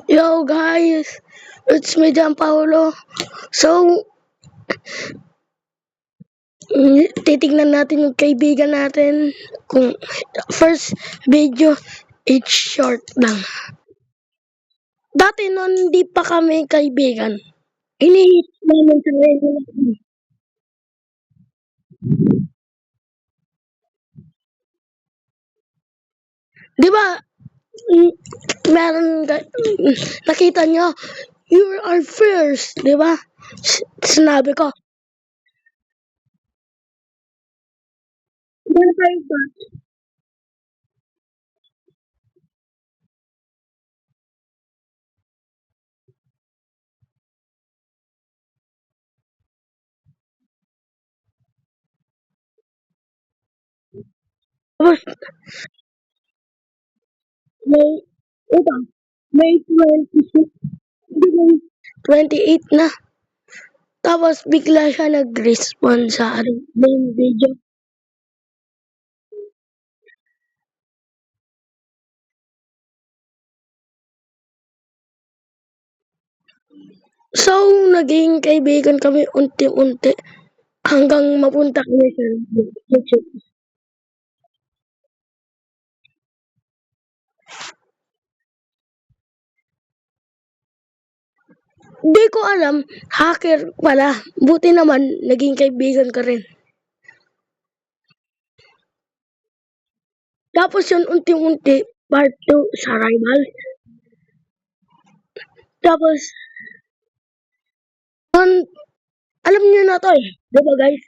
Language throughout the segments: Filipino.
Yo guys, it's me Paolo. So, titignan natin yung kaibigan natin. Kung first video, it's short lang. Dati nun, hindi pa kami kaibigan. Hinihit namin sa radio. Di ba, meron, nakita nyo, you are first, di ba? Sinabi ko, "Yan tayo ba?" Tapos, may, ito, May 26, 28 na. Tapos bigla siya nag-respond sa main video. So, naging kaibigan kami unti-unti hanggang mapunta kami sa YouTube. Hindi ko alam, hacker pala. Buti naman, naging kaibigan ka rin. Tapos yun, unti-unti, part 2 sa rival. Tapos, alam niyo na to eh, di ba guys?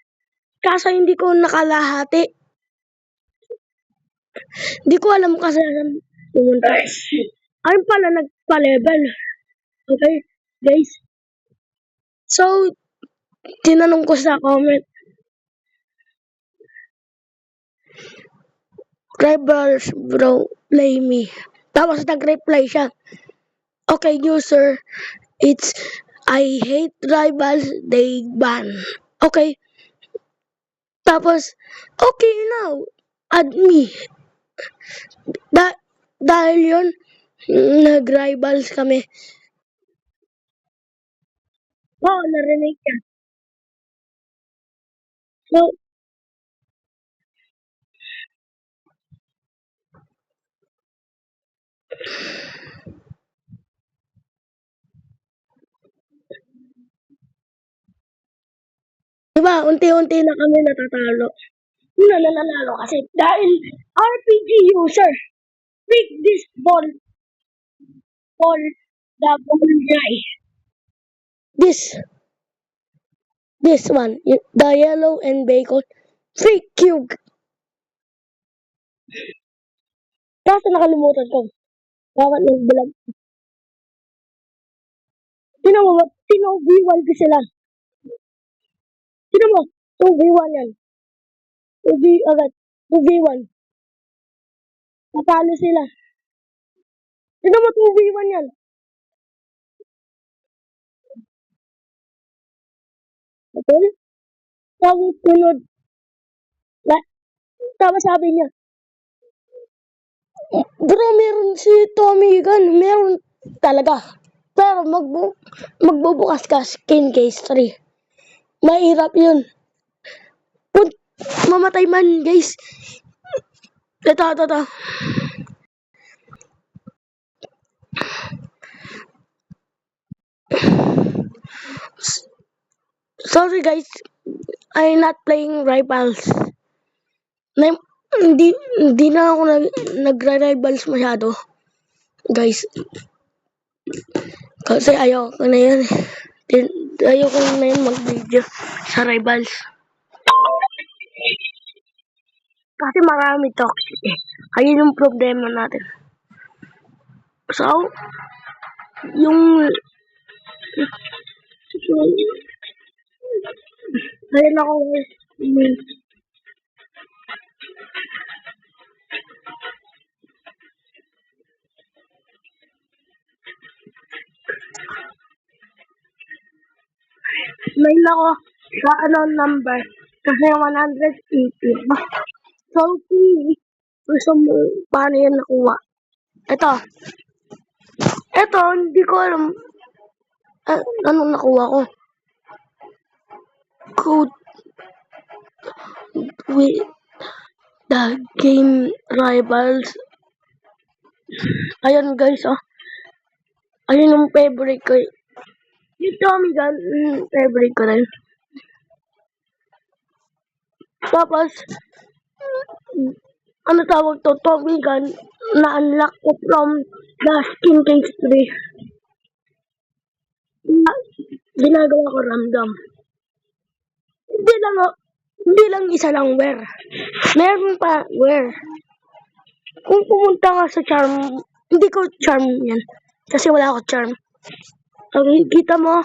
Kaso hindi ko nakalahati. Hindi ko alam kasi saan pumunta. Ayun pala, nagpa-level. Okay, guys? So, tinanong ko sa comment, "Rivals bro, play me." Tapos nag-reply siya, "Okay user, it's I hate rivals, they ban." Okay. Tapos, "Okay now, add me." Dahil yun, nag-rivals kami. Oo, narinig niya. So, diba, unti-unti na kami natatalo. Nananalo kasi dahil RPG user. Pick this ball for the ball guy. This one, the yellow and bacon. Fake cube. Kaso nakalimutan ko. Dapat nag-vlog. Sino V1 ko sila? Sino mo? 2v1 yan. 2v agad. 2v1. Natalo sila. Sino mo 2v1 yan? Okay? Tapos sunod. Tapos sabi niya, "Bro, meron si Tommy Gun. Meron talaga. Pero magbubukas ka skin case 3. Mahirap yun. Mamatay man, guys. Ito. Sorry guys, I'm not playing rivals. Hindi na ako nagre-rivals masyado. Guys. Kasi ayoko na yun. Ayoko na yun mag-video sa rivals. Kasi marami toxic eh. Ayun yung problema natin. So, yung ayun ako mail ako sa number kasi 180 ba? So, gusto mo paano yan nakuha? Ito Eto, hindi ko alam. Anong nakuha ko? Code with the game rivals. Ayan guys, ayun yung favorite ko. Yung Tommy Gun, favorite ko rin. Tapos, ano tawag to? Tommy Gun, na-unlock ko from the skin case 3. Ginagawa ko random. Hindi lang isa lang wear. Meron pa wear. Kung pumunta ka sa charm, hindi ko charm yan. Kasi wala ako charm. Okay, kita mo.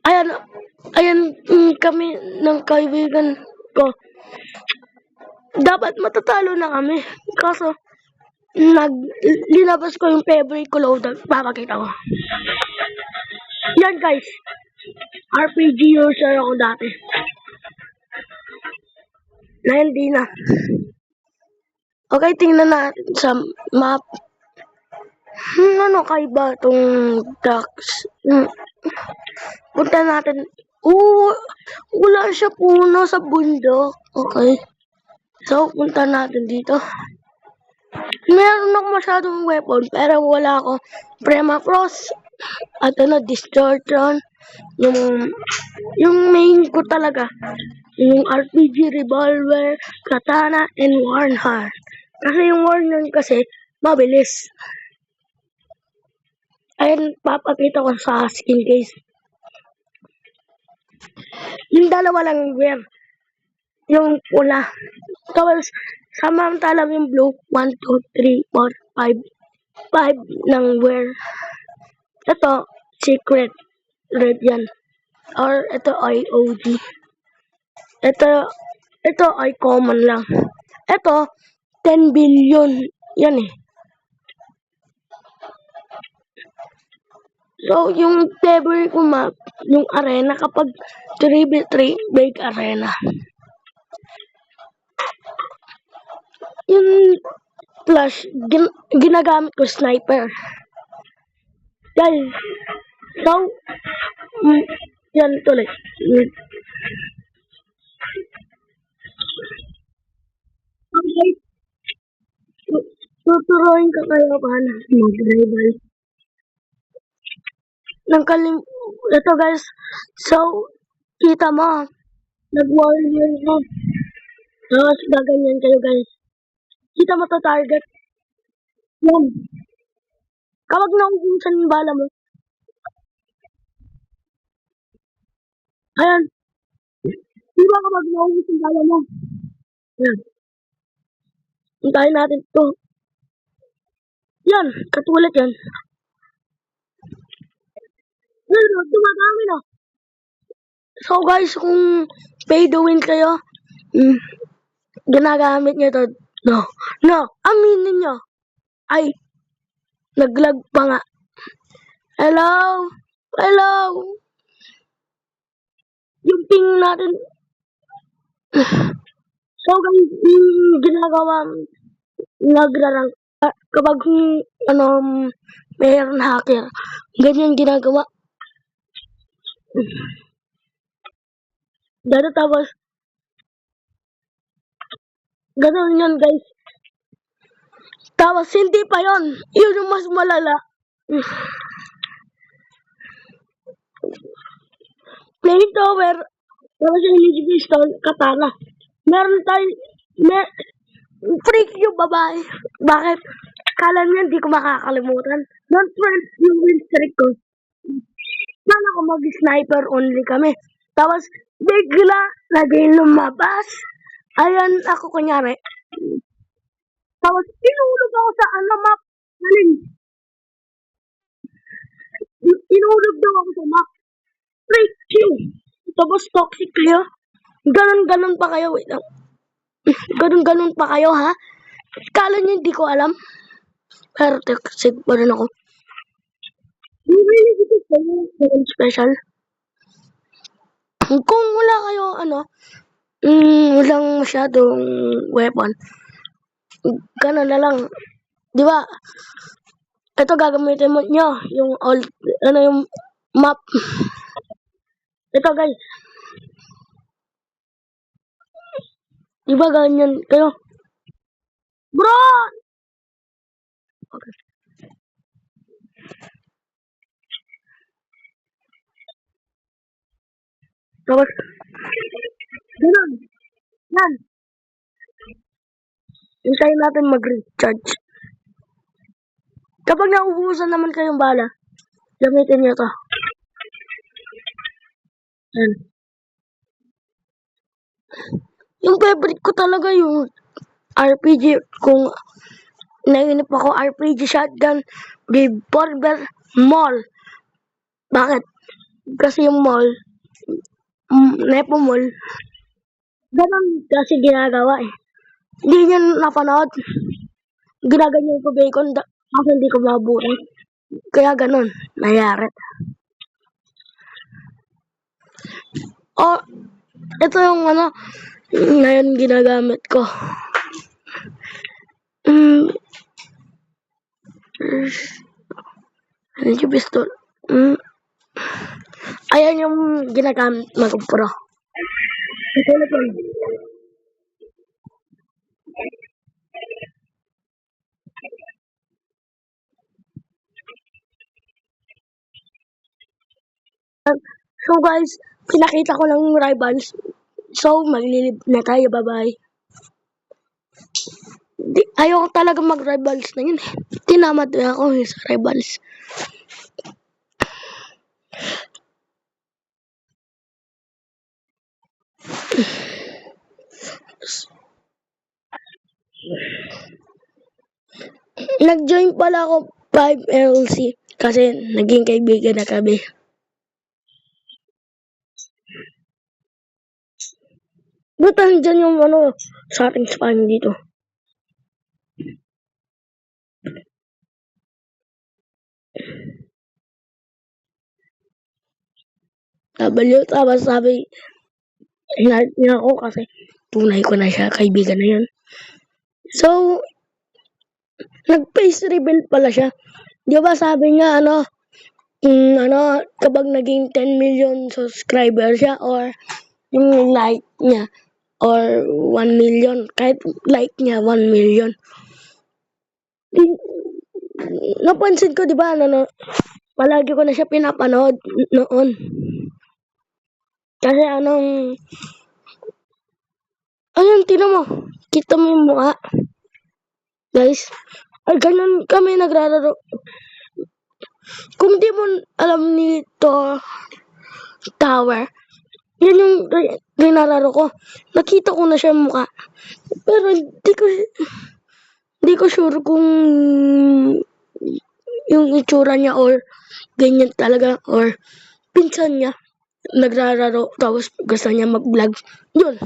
Ayan kami ng kaibigan ko. Dapat matatalo na kami. Kaso, linabas ko yung favorite ko loadout. Papakita ko. Yan guys. RPG user ako dati. Na hindi na. Okay, tingnan natin sa map. Ano kaiba itong ducks? Punta natin. Wala siya puno sa bundok. Okay. So, punta natin dito. Meron ako masyadong weapon, pero wala ako permafrost. At distortion. Yung main ko talaga. Yung RPG, revolver, katana, and warhammer. Kasi yung warhammer kasi, mabilis. Ayan, papakita ko sa skin case. Yung dalawa lang wear. Yung pula. Tapos, samantalang yung blue, 1, 2, 3, 4, 5 ng wear. Ito, secret. Red yan. Or, ito ay OG. Ito ay common lang. Ito, 10 billion. Yan eh. So, yung favorite ko map, yung arena kapag 3v3 big arena. Yung flash, ginagamit ko sniper. Guys, so, yan tuloy. Okay. Tuturuin ka kayo paano mag-rival. Ito guys, so, kita mo, nag-warrior mo. Tapos, gaganyan kayo guys. Kita mo to target. Yan. Kapag naubusan yung bala mo. Ayan. Di ba kapag naubusan yung bala mo? Yan. Hintayin natin to. Yan. Katulad yan. Ayun, dumadami na. So guys, kung pay to win kayo, ginagamit nyo to. No, aminin nyo. Ay, naglag pa nga. Hello? Yung ping natin. So guys, ginagawa, nagrarang, kapag mayroon hacker, ganyan ginagawa. Tapos, ganun yun guys. Tapos, hindi pa yun. Yun yung mas malala. Flamethrower, tapos yung energy pistol, katana. Meron tayo, freak yung babae. Bakit? Kala niya hindi ko makakalimutan. Don't friend yung win streak ko. Sana ko mag-sniper only kami. Tapos, bigla, naging lumabas. Ayan, ako kunyari. Tapos, inulog ako sa map. Galing. Inulog daw ako sa map. Freak you. Tapos, toxic kayo. Ganon pa kayo. Wait lang. Ganon pa kayo, ha? Kala niyo hindi ko alam. Pero toxic pa rin ako. Hindi special. Kung wala kayo, walang masyadong weapon, gano'n na lang. Di ba? Ito gagamitin mo nyo, yung old, ano yung map. Ito guys, di ba ganyan kayo? Bro! Okay. Tapos, ganun. Yan. Hintayin natin mag-recharge. Kapag naubusan naman kayong bala, gamitin nyo to. Yan. Yung favorite ko talaga yung RPG. Kung nainip ako, RPG shotgun, revolver, mall. Bakit? Kasi yung mall, Nepo Mall, ganun kasi ginagawa eh. Hindi niya napanood. Ginaganyan ko bacon, kasi hindi ko mabuhay. Kaya ganun, nangyari. Oh, ito yung ano, ngayon ginagamit ko. Ano yung pistol? Ayan yung ginagamit mag-pro. So guys, pinakita ko lang yung rivals. So, maglilib na tayo. Bye-bye. Ayoko talaga mag-rivals na yun. Tinamad na ako sa rivals. Nag-join pala ako 5LC kasi naging kaibigan na kami. Ba't andyan yung ano sa ating spam dito? Tapos sabi, hinalit niya ako kasi tunay ko na siya, kaibigan na yun. So, nag-face reveal pala siya. Di ba sabi niya kapag naging 10 million subscriber siya or yung like niya or 1 million, kahit like niya 1 million. Napansin ko, di ba, palagi ko na siya pinapanood noon. Kasi ayun, tinan mo, kita mo yung mukha. Guys, ganun kami nagrararo. Kung di mo alam nito, Tower, yan yung rinararo ko. Nakita ko na siya yung mukha. Pero hindi ko sure kung yung itsura niya or ganyan talaga or pinsan niya nagrararo tapos gusto niya mag-vlog. Yun.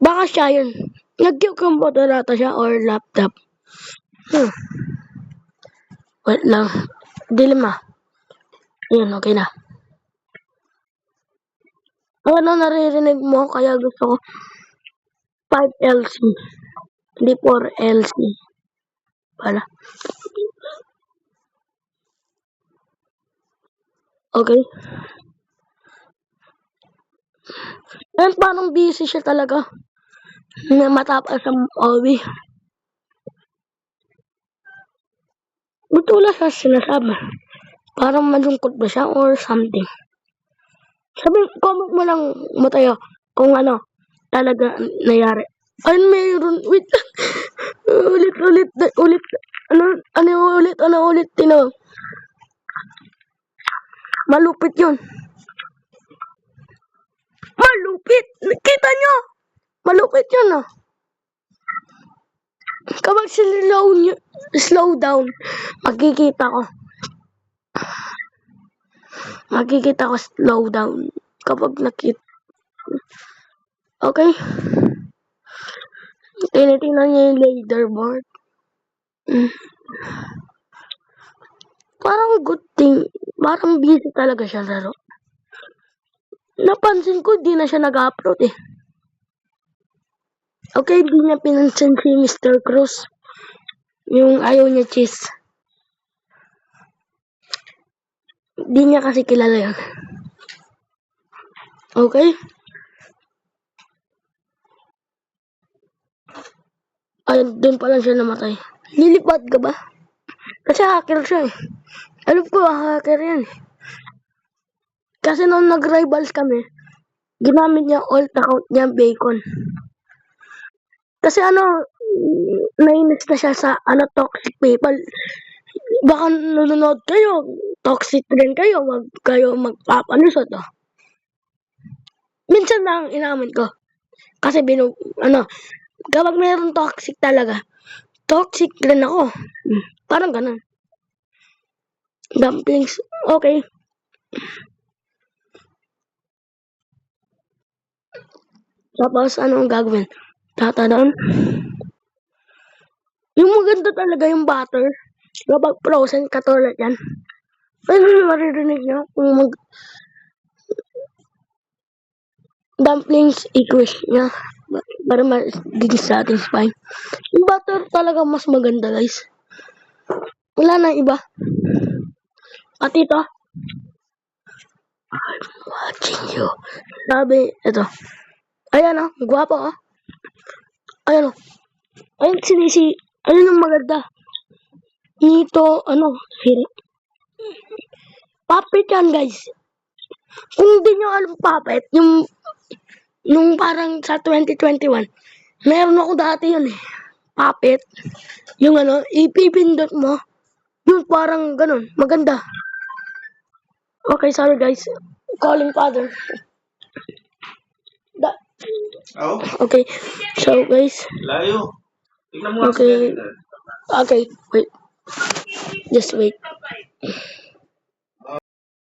Baka siya yun. Nag-computer ata siya or laptop. Wait lang. Dilim ah. Ayun, okay na. Ano naririnig mo kaya gusto ko 5LC. Hindi 4LC. Pala. Okay. Ayun, parang busy siya talaga. Na matapos sa hobby. Ba't wala siya sinasabi? Parang malungkot ba siya or something? Comment mo lang mo tayo kung ano talaga nangyari. Ay, mayroon. Wait lang. Ulit. Ano ulit, tino. Malupit yun. Malupit! Nakita nyo? Malupit yun ah. Kapag slow down, makikita ko slow down. Kapag nakita. Okay? Tinitingnan niya yung leaderboard. Parang good thing. Parang busy talaga siya laro. Napansin ko, di na siya nag-upload eh. Okay, di niya pinansin si Mr. Cruz. Yung ayaw niya cheese. Di niya kasi kilala yun. Okay? Ayun, doon pa lang siya namatay. Lilipad ka ba? Kasi hacker siya eh. Alam ko, hacker yan eh. Kasi nung nag-rivals kami, ginamit niya alt account niya bacon. Kasi nainis na siya sa toxic people. Baka nanonood kayo, toxic rin kayo, wag kayo magpapalusot. Oh. Minsan lang inamin ko. Kasi kapag mayroong toxic talaga, toxic rin ako. Parang ganun. Dumplings, okay. Tapos, anong gagawin? Tatadoon. Yung maganda talaga yung butter. Kapag frozen, katulad yan. Ano maririnig niyo kung dumplings equals niya para magiging satisfying. Yung butter talaga mas maganda, guys. Wala na iba. At ito, I'm watching you. Sabi, ito. Ayan gwapo Ayan Ayun ayun yung maganda. Ito, puppet yan, guys. Kung di nyo alam puppet, nung parang sa 2021, meron ako dati yun eh. Puppet. Yung ipipindot mo, yung parang ganun, maganda. Okay, sorry guys. Calling father. Okay, so guys. Layo. Tingnan mo Okay. Okay, wait. Just wait.